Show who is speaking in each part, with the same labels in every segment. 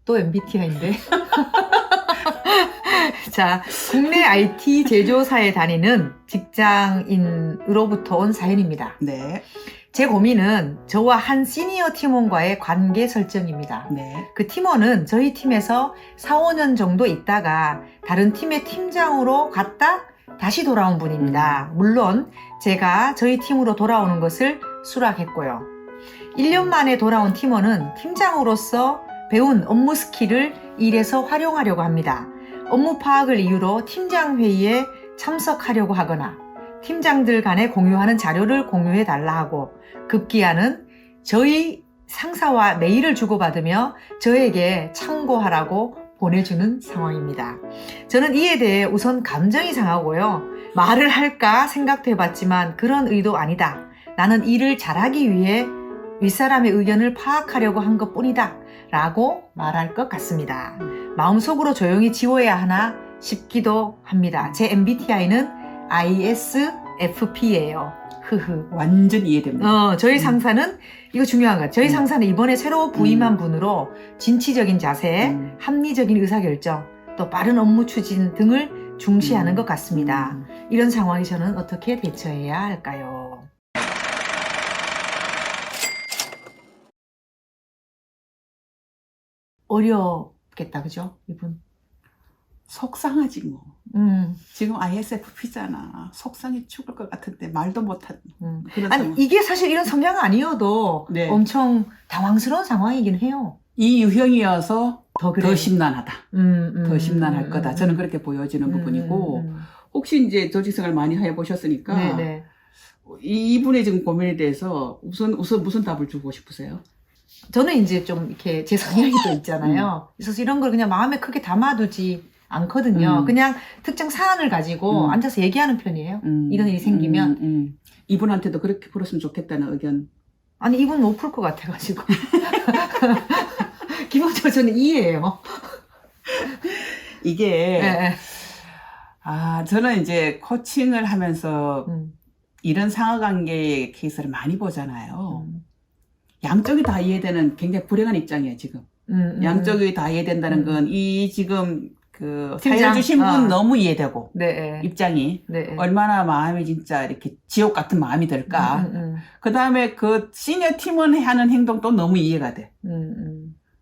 Speaker 1: 또 MBTI인데. 자, 국내 IT 제조사에 다니는 직장인으로부터 온 사연입니다.
Speaker 2: 네.
Speaker 1: 제 고민은 저와 한 시니어 팀원과의 관계 설정입니다.
Speaker 2: 네.
Speaker 1: 그 팀원은 저희 팀에서 4, 5년 정도 있다가 다른 팀의 팀장으로 갔다 다시 돌아온 분입니다. 물론 제가 저희 팀으로 돌아오는 것을 수락했고요. 1년 만에 돌아온 팀원은 팀장으로서 배운 업무 스킬을 일에서 활용하려고 합니다. 업무 파악을 이유로 팀장 회의에 참석하려고 하거나 팀장들 간에 공유하는 자료를 공유해 달라 하고 급기야는 저희 상사와 메일을 주고받으며 저에게 참고하라고 보내주는 상황입니다. 저는 이에 대해 우선 감정이 상하고요. 말을 할까 생각도 해봤지만 그런 의도 아니다. 나는 일을 잘하기 위해 윗사람의 의견을 파악하려고 한 것뿐이다 라고 말할 것 같습니다. 마음속으로 조용히 지워야 하나 싶기도 합니다. 제 MBTI는 ISFP예요.
Speaker 2: 완전 이해됩니다.
Speaker 1: 저희 상사는 이거 중요한 것. 저희 상사는 이번에 새로 부임한 분으로 진취적인 자세, 합리적인 의사결정, 또 빠른 업무 추진 등을 중시하는 것 같습니다. 이런 상황에 저는 어떻게 대처해야 할까요? 어렵겠다, 그죠? 이분.
Speaker 2: 속상하지 뭐. 지금 ISFP잖아. 속상해 죽을 것 같은데 말도 못한 그런
Speaker 1: 아니,
Speaker 2: 상황.
Speaker 1: 이게 사실 이런 성향 아니어도
Speaker 2: 네.
Speaker 1: 엄청 당황스러운 상황이긴 해요.
Speaker 2: 이 유형이어서
Speaker 1: 더 그래.
Speaker 2: 더 심란하다. 더 심란할 거다. 저는 그렇게 보여지는 부분이고 혹시 이제 조직생활 많이 해보셨으니까
Speaker 1: 네네.
Speaker 2: 이분의 지금 고민에 대해서 우선 무슨 답을 주고 싶으세요?
Speaker 1: 저는 이제 좀 이렇게 제 성향이 또 있잖아요. 그래서 이런 걸 그냥 마음에 크게 담아두지 않거든요. 그냥 특정 사안을 가지고 앉아서 얘기하는 편이에요. 이런 일이 생기면.
Speaker 2: 이분한테도 그렇게 풀었으면 좋겠다는 의견.
Speaker 1: 아니, 이분 못 풀 것 같아가지고. 기본적으로 저는 이해해요.
Speaker 2: 이게,
Speaker 1: 네.
Speaker 2: 저는 이제 코칭을 하면서 이런 상하관계의 케이스를 많이 보잖아요. 양쪽이 다 이해되는 굉장히 불행한 입장이에요, 지금. 양쪽이 다 이해된다는 건 이 지금 그 사연 주신 분 너무 이해되고
Speaker 1: 네.
Speaker 2: 입장이
Speaker 1: 네.
Speaker 2: 얼마나 마음이 진짜 이렇게 지옥 같은 마음이 들까. 그 다음에 그 시니어 팀원 하는 행동도 너무 이해가 돼.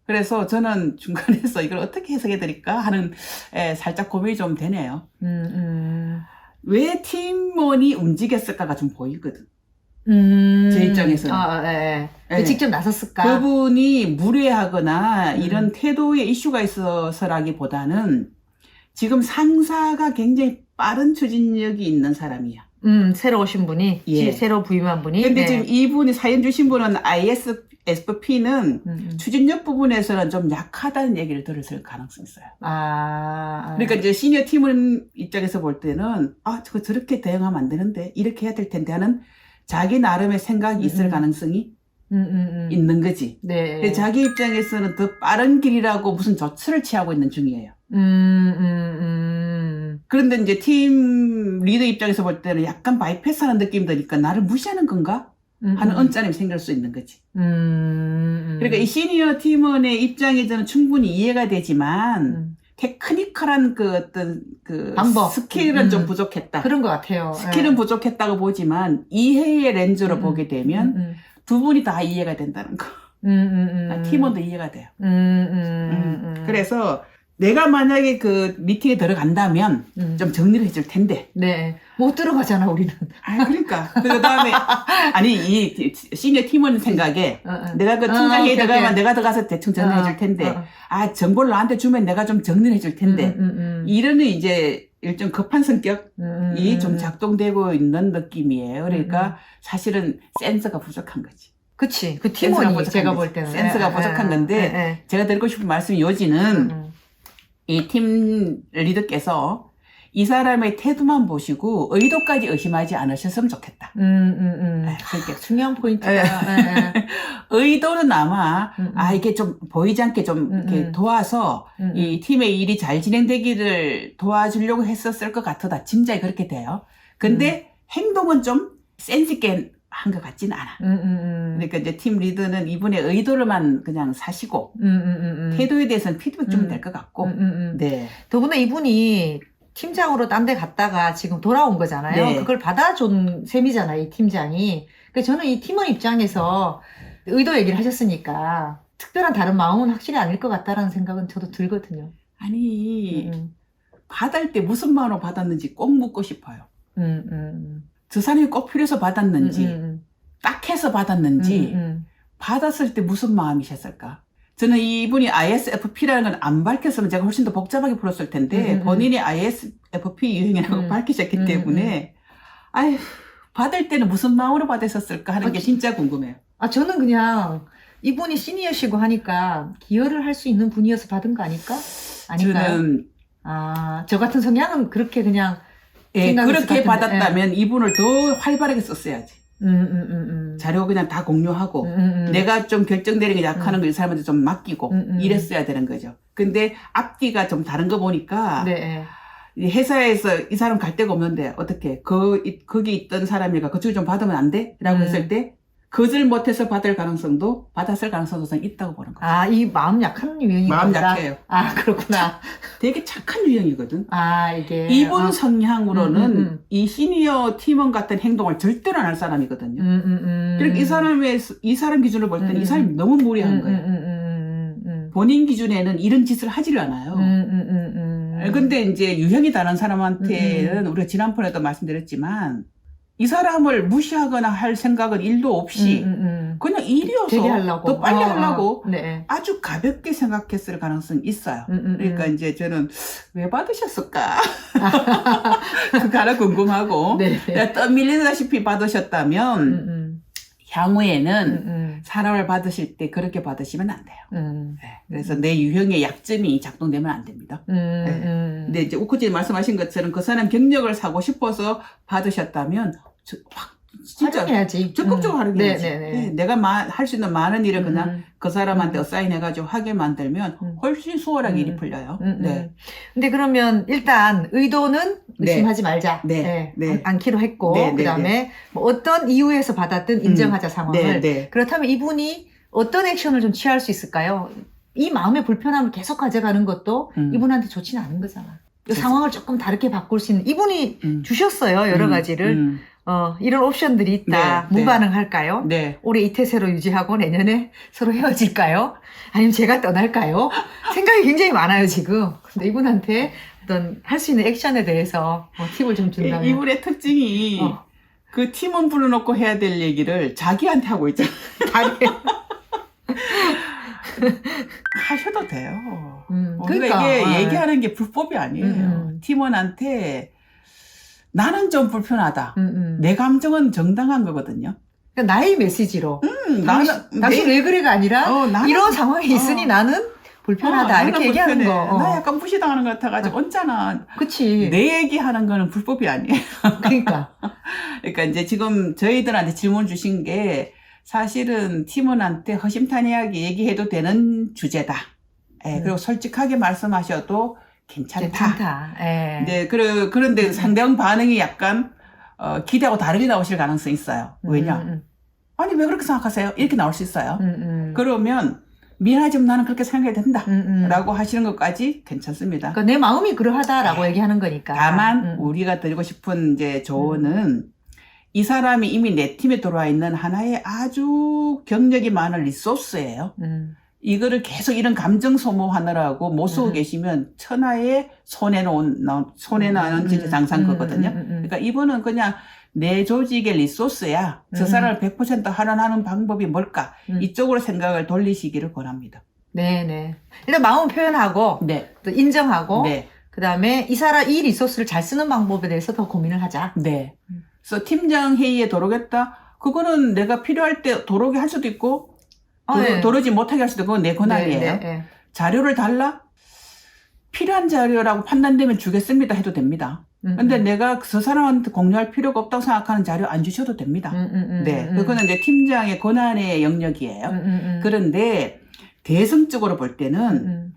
Speaker 2: 그래서 저는 중간에서 이걸 어떻게 해석해 드릴까 하는 살짝 고민이 좀 되네요. 왜 팀원이 움직였을까가 좀 보이거든. 제 입장에서는.
Speaker 1: 네.
Speaker 2: 네.
Speaker 1: 직접 나섰을까?
Speaker 2: 그분이 무례하거나 이런 태도에 이슈가 있어서라기보다는 지금 상사가 굉장히 빠른 추진력이 있는 사람이야.
Speaker 1: 새로 오신 분이,
Speaker 2: 예.
Speaker 1: 새로 부임한 분이.
Speaker 2: 근데
Speaker 1: 네.
Speaker 2: 지금 이분이 사연 주신 분은 ISFP는 추진력 부분에서는 좀 약하다는 얘기를 들었을 가능성이 있어요. 그러니까 이제 시니어 팀원 입장에서 볼 때는 저거 저렇게 대응하면 안 되는데 이렇게 해야 될 텐데 하는 자기 나름의 생각이 있을 가능성이 있는 거지.
Speaker 1: 네.
Speaker 2: 근데 자기 입장에서는 더 빠른 길이라고 무슨 조처를 취하고 있는 중이에요. 그런데 이제 팀 리더 입장에서 볼 때는 약간 바이패스하는 느낌이 드니까 나를 무시하는 건가? 하는 언짢음이 생길 수 있는 거지. 그러니까 이 시니어 팀원의 입장에서는 충분히 이해가 되지만 테크니컬한 그 어떤 그
Speaker 1: 방법.
Speaker 2: 스킬은 좀 부족했다.
Speaker 1: 그런 것 같아요.
Speaker 2: 스킬은 부족했다고 보지만 이해의 렌즈로 보게 되면 두 분이 다 이해가 된다는 거. 팀원도 이해가 돼요. 그래서 내가 만약에 그 미팅에 들어간다면 좀 정리를 해줄 텐데.
Speaker 1: 네. 못 들어가잖아, 우리는.
Speaker 2: 그러니까. 그 다음에, 아니, 이 시니어 팀원 생각에 내가 그 팀장회의 들어가면 내가 들어가서 대충 정리해줄 텐데, 정보를 나한테 주면 내가 좀 정리를 해줄 텐데, 이런 이제 일종 급한 성격이 좀 작동되고 있는 느낌이에요. 그러니까 사실은 센스가 부족한 거지.
Speaker 1: 그치. 그 팀원이 제가 볼 때는.
Speaker 2: 센스가 부족한 건데, 제가 드리고 싶은 말씀이 요지는 이 팀 리더께서 이 사람의 태도만 보시고 의도까지 의심하지 않으셨으면 좋겠다.
Speaker 1: 그게 중요한 포인트다.
Speaker 2: 의도는 아마 이게 좀 보이지 않게 좀 이렇게 도와서 이 팀의 일이 잘 진행되기를 도와주려고 했었을 것 같다. 짐작이 그렇게 돼요. 근데 행동은 좀 센스 있게 한 것 같지는 않아. 그러니까 이제 팀 리더는 이분의 의도를만 그냥 사시고 태도에 대해서는 피드백 주면 될 것 같고. 네.
Speaker 1: 더구나 이분이 팀장으로 딴 데 갔다가 지금 돌아온 거잖아요.
Speaker 2: 네.
Speaker 1: 그걸 받아준 셈이잖아요, 이 팀장이. 그래서 저는 이 팀원 입장에서 의도 얘기를 하셨으니까 특별한 다른 마음은 확실히 아닐 것 같다라는 생각은 저도 들거든요.
Speaker 2: 아니 받을 때 무슨 마음으로 받았는지 꼭 묻고 싶어요. 저 사람이 꼭 필요해서 받았는지 딱 해서 받았는지 받았을 때 무슨 마음이셨을까? 저는 이분이 ISFP라는 건 안 밝혔으면 제가 훨씬 더 복잡하게 풀었을 텐데 본인이 ISFP 유형이라고 밝히셨기 때문에 아휴 받을 때는 무슨 마음으로 받으셨을까 하는 게 진짜 궁금해요.
Speaker 1: 저는 그냥 이분이 시니어시고 하니까 기여를 할 수 있는 분이어서 받은 거 아닐까? 아닐까요?
Speaker 2: 저는
Speaker 1: 저 같은 성향은 그렇게 그냥
Speaker 2: 그렇게 받았다면 이분을 더 활발하게 썼어야지. 자료 그냥 다 공유하고 내가 좀 결정 내리는 게 약하는 거 이 사람한테 좀 맡기고 이랬어야 되는 거죠. 근데 앞뒤가 좀 다른 거 보니까
Speaker 1: 네.
Speaker 2: 이 회사에서 이 사람 갈 데가 없는데 어떻게 거기 있던 사람이가 그쪽에 좀 받으면 안 돼? 라고 했을 때 거절 못해서 받았을 가능성도 있다고 보는 거죠.
Speaker 1: 이 마음 약한 유형인가
Speaker 2: 마음
Speaker 1: 보다.
Speaker 2: 약해요.
Speaker 1: 그렇구나.
Speaker 2: 되게 착한 유형이거든.
Speaker 1: 이게.
Speaker 2: 이분 성향으로는 이 시니어 팀원 같은 행동을 절대로 안 할 사람이거든요. 그러니까 이 사람 기준으로 볼 때는 이 사람이 너무 무리한 거예요. 본인 기준에는 이런 짓을 하지를 않아요. 근데 이제 유형이 다른 사람한테는 우리가 지난번에도 말씀드렸지만 이 사람을 무시하거나 할 생각은 1도 없이 그냥 일이어서 더 빨리 하려고
Speaker 1: 네.
Speaker 2: 아주 가볍게 생각했을 가능성이 있어요. 그러니까 이제 저는 왜 받으셨을까? 그거 하나 궁금하고 떠밀리다시피 받으셨다면 향후에는 사람을 받으실 때 그렇게 받으시면 안 돼요. 네. 그래서 내 유형의 약점이 작동되면 안 됩니다. 근데 이제 우코지 말씀하신 것처럼 그 사람 경력을 사고 싶어서 받으셨다면 진짜
Speaker 1: 활용해야지.
Speaker 2: 적극적으로 활용해야지.
Speaker 1: 네.
Speaker 2: 내가 할 수 있는 많은 일을 그냥 그 사람한테 어사인해가지고 하게 만들면 훨씬 수월하게 일이 풀려요. 네.
Speaker 1: 근데 그러면 일단 의도는 의심하지 말자. 않기로 했고 그다음에 뭐 어떤 이유에서 받았든 인정하자 상황을. 그렇다면 이분이 어떤 액션을 좀 취할 수 있을까요? 이 마음의 불편함을 계속 가져가는 것도 이분한테 좋지는 않은 거잖아. 이 상황을 조금 다르게 바꿀 수 있는 이분이 주셨어요. 여러 가지를. 이런 옵션들이 있다. 무반응할까요? 올해 이 태세로 유지하고 내년에 서로 헤어질까요? 아니면 제가 떠날까요? 생각이 굉장히 많아요, 지금. 근데 이분한테 어떤 할 수 있는 액션에 대해서 팁을 좀 준다면.
Speaker 2: 이분의 특징이 그 팀원 불러놓고 해야 될 얘기를 자기한테 하고 있잖아. 하셔도 돼요. 그러니까 이게 얘기하는 게 불법이 아니에요. 팀원한테 나는 좀 불편하다. 내 감정은 정당한 거거든요.
Speaker 1: 그러니까 나의 메시지로. 당신 왜 그래가 아니라 이런 상황이 있으니 나는 불편하다. 이렇게 얘기하는 거.
Speaker 2: 나 약간 무시당하는 것 같아가지고 언짢아.
Speaker 1: 그치.
Speaker 2: 내 얘기하는 거는 불법이 아니에요.
Speaker 1: 그러니까
Speaker 2: 이제 지금 저희들한테 질문 주신 게 사실은 팀원한테 허심탄회하게 얘기해도 되는 주제다. 그리고 솔직하게 말씀하셔도 괜찮다. 그런데 상대방 반응이 약간 기대하고 다르게 나오실 가능성이 있어요. 왜냐? 아니 왜 그렇게 생각하세요? 이렇게 나올 수 있어요. 그러면 미안하지만 나는 그렇게 생각해야 된다. 라고 하시는 것까지 괜찮습니다.
Speaker 1: 그러니까 내 마음이 그러하다라고 얘기하는 거니까.
Speaker 2: 다만 우리가 드리고 싶은 이제 조언은 이 사람이 이미 내 팀에 들어와 있는 하나의 아주 경력이 많은 리소스예요. 이거를 계속 이런 감정 소모하느라고 못 쓰고 계시면 천하의 손해나는 진짜 장사한 거거든요. 그러니까 이분은 그냥 내 조직의 리소스야. 저 사람을 100% 활용하는 방법이 뭘까? 이쪽으로 생각을 돌리시기를 권합니다.
Speaker 1: 네네. 일단 마음 표현하고 또 인정하고 그다음에 이 리소스를 잘 쓰는 방법에 대해서 더 고민을 하자.
Speaker 2: 그래서 팀장 회의에 도로겠다. 그거는 내가 필요할 때 도로게 할 수도 있고 도로지 못하게 할 수도 있고 그건 내 권한이에요. 자료를 달라? 필요한 자료라고 판단되면 주겠습니다 해도 됩니다. 근데 내가 그 사람한테 공유할 필요가 없다고 생각하는 자료 안 주셔도 됩니다. 그거는 이제 팀장의 권한의 영역이에요. 그런데 대승적으로 볼 때는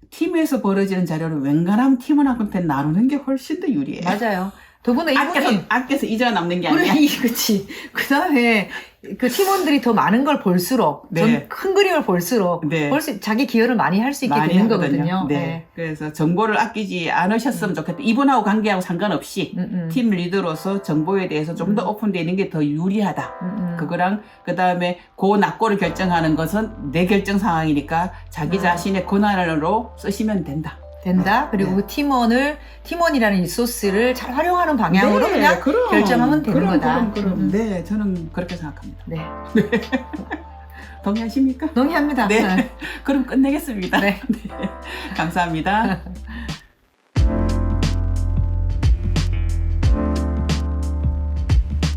Speaker 2: 팀에서 벌어지는 자료를 웬간하면 팀원한테 나누는 게 훨씬 더 유리해요.
Speaker 1: 맞아요. 두 분은 이분이
Speaker 2: 아껴서 잊어 남는 게 아니야.
Speaker 1: 그치. 그 다음에 그 팀원들이 더 많은 걸 볼수록,
Speaker 2: 네.
Speaker 1: 큰 그림을 볼수록,
Speaker 2: 네.
Speaker 1: 자기 기여를 많이 할 수 있게
Speaker 2: 많이
Speaker 1: 되는
Speaker 2: 하거든요.
Speaker 1: 거거든요.
Speaker 2: 네. 그래서 정보를 아끼지 않으셨으면 좋겠다. 이분하고 관계하고 상관없이 팀 리더로서 정보에 대해서 좀 더 오픈되는 게 더 유리하다. 그거랑 그 다음에 그 낙고를 결정하는 것은 내 결정 상황이니까 자기 자신의 권한으로 쓰시면 된다.
Speaker 1: 그리고
Speaker 2: 네.
Speaker 1: 그 팀원이라는 리소스를 잘 활용하는 방향으로
Speaker 2: 네,
Speaker 1: 그냥 결정하면 되는 거다.
Speaker 2: 그럼. 네, 저는 그렇게 생각합니다.
Speaker 1: 네.
Speaker 2: 동의하십니까?
Speaker 1: 동의합니다.
Speaker 2: 네. 그럼 끝내겠습니다.
Speaker 1: 네.
Speaker 2: 감사합니다.